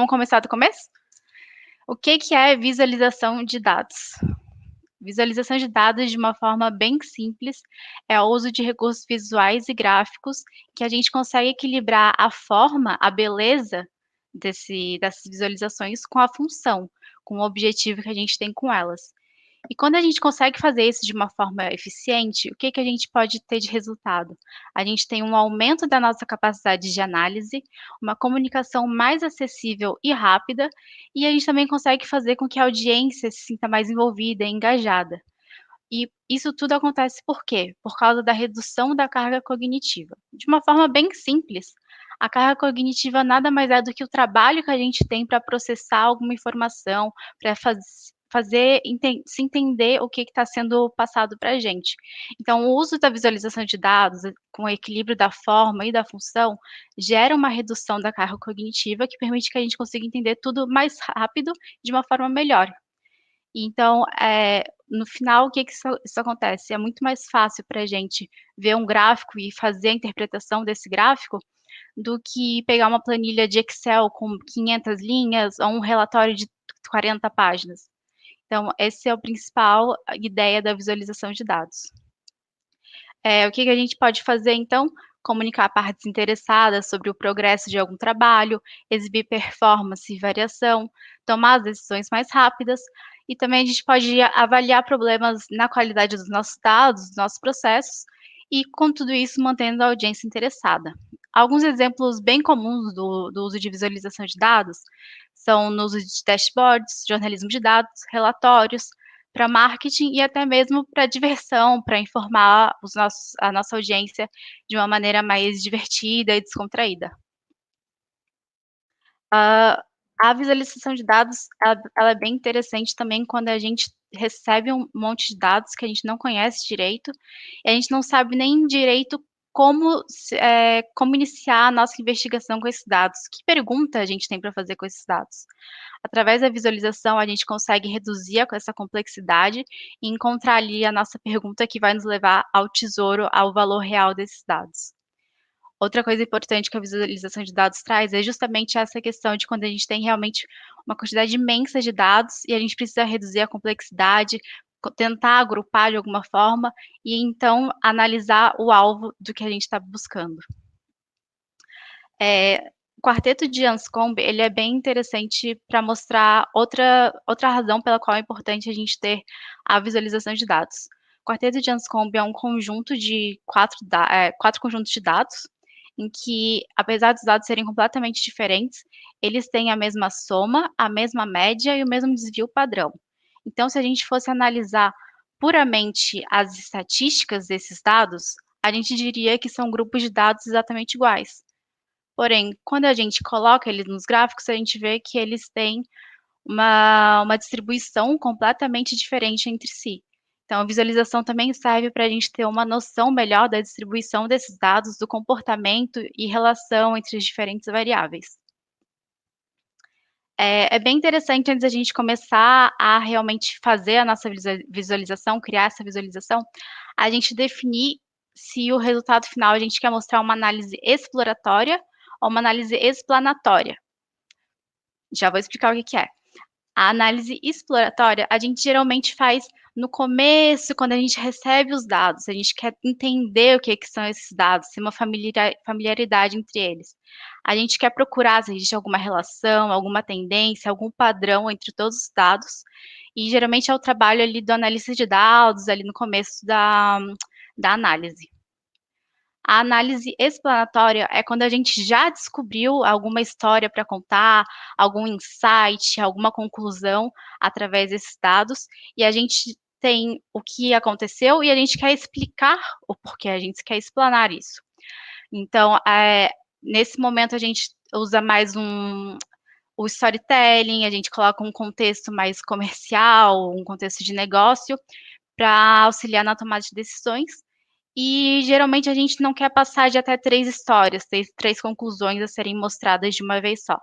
vamos começar do começo? O que que é visualização de dados? Visualização de dados de uma forma bem simples é o uso de recursos visuais e gráficos que a gente consegue equilibrar a forma, a beleza dessas visualizações com a função, com o objetivo que a gente tem com elas. E quando a gente consegue fazer isso de uma forma eficiente, o que que a gente pode ter de resultado? A gente tem um aumento da nossa capacidade de análise, uma comunicação mais acessível e rápida, e a gente também consegue fazer com que a audiência se sinta mais envolvida e engajada. E isso tudo acontece por quê? Por causa da redução da carga cognitiva. De uma forma bem simples, a carga cognitiva nada mais é do que o trabalho que a gente tem para processar alguma informação, para se entender o que está sendo passado para a gente. Então, o uso da visualização de dados, com o equilíbrio da forma e da função, gera uma redução da carga cognitiva que permite que a gente consiga entender tudo mais rápido, de uma forma melhor. Então, no final, o que que isso acontece? É muito mais fácil para a gente ver um gráfico e fazer a interpretação desse gráfico, do que pegar uma planilha de Excel com 500 linhas ou um relatório de 40 páginas. Então, esse é o principal ideia da visualização de dados. O que que a gente pode fazer, então? Comunicar a partes interessadas sobre o progresso de algum trabalho, exibir performance e variação, tomar as decisões mais rápidas, e também a gente pode avaliar problemas na qualidade dos nossos dados, dos nossos processos, e com tudo isso mantendo a audiência interessada. Alguns exemplos bem comuns do uso de visualização de dados são no uso de dashboards, jornalismo de dados, relatórios, para marketing e até mesmo para diversão, para informar a nossa audiência de uma maneira mais divertida e descontraída. A visualização de dados, ela é bem interessante também quando a gente recebe um monte de dados que a gente não conhece direito, e a gente não sabe nem direito como iniciar a nossa investigação com esses dados. Que pergunta a gente tem para fazer com esses dados? Através da visualização, a gente consegue reduzir essa complexidade e encontrar ali a nossa pergunta que vai nos levar ao tesouro, ao valor real desses dados. Outra coisa importante que a visualização de dados traz é justamente essa questão de quando a gente tem realmente uma quantidade imensa de dados e a gente precisa reduzir a complexidade, tentar agrupar de alguma forma e então analisar o alvo do que a gente está buscando. O quarteto de Anscombe, ele é bem interessante para mostrar outra razão pela qual é importante a gente ter a visualização de dados. O quarteto de Anscombe é um conjunto de quatro conjuntos de dados, em que, apesar dos dados serem completamente diferentes, eles têm a mesma soma, a mesma média e o mesmo desvio padrão. Então, se a gente fosse analisar puramente as estatísticas desses dados, a gente diria que são grupos de dados exatamente iguais. Porém, quando a gente coloca eles nos gráficos, a gente vê que eles têm uma distribuição completamente diferente entre si. Então, a visualização também serve para a gente ter uma noção melhor da distribuição desses dados, do comportamento e relação entre as diferentes variáveis. É bem interessante, antes da gente começar a realmente fazer a nossa visualização, criar essa visualização, a gente definir se o resultado final a gente quer mostrar uma análise exploratória ou uma análise explanatória. Já vou explicar o que que é. A análise exploratória, a gente geralmente faz no começo, quando a gente recebe os dados, a gente quer entender o que são esses dados, ter uma familiaridade entre eles. A gente quer procurar se existe alguma relação, alguma tendência, algum padrão entre todos os dados, e geralmente é o trabalho ali do analista de dados, ali no começo da análise. A análise explanatória é quando a gente já descobriu alguma história para contar, algum insight, alguma conclusão através desses dados, e a gente tem o que aconteceu e a gente quer explicar o porquê, a gente quer explanar isso. Então, nesse momento a gente usa mais o storytelling, a gente coloca um contexto mais comercial, um contexto de negócio, para auxiliar na tomada de decisões. E geralmente a gente não quer passar de até 3 histórias, três conclusões a serem mostradas de uma vez só.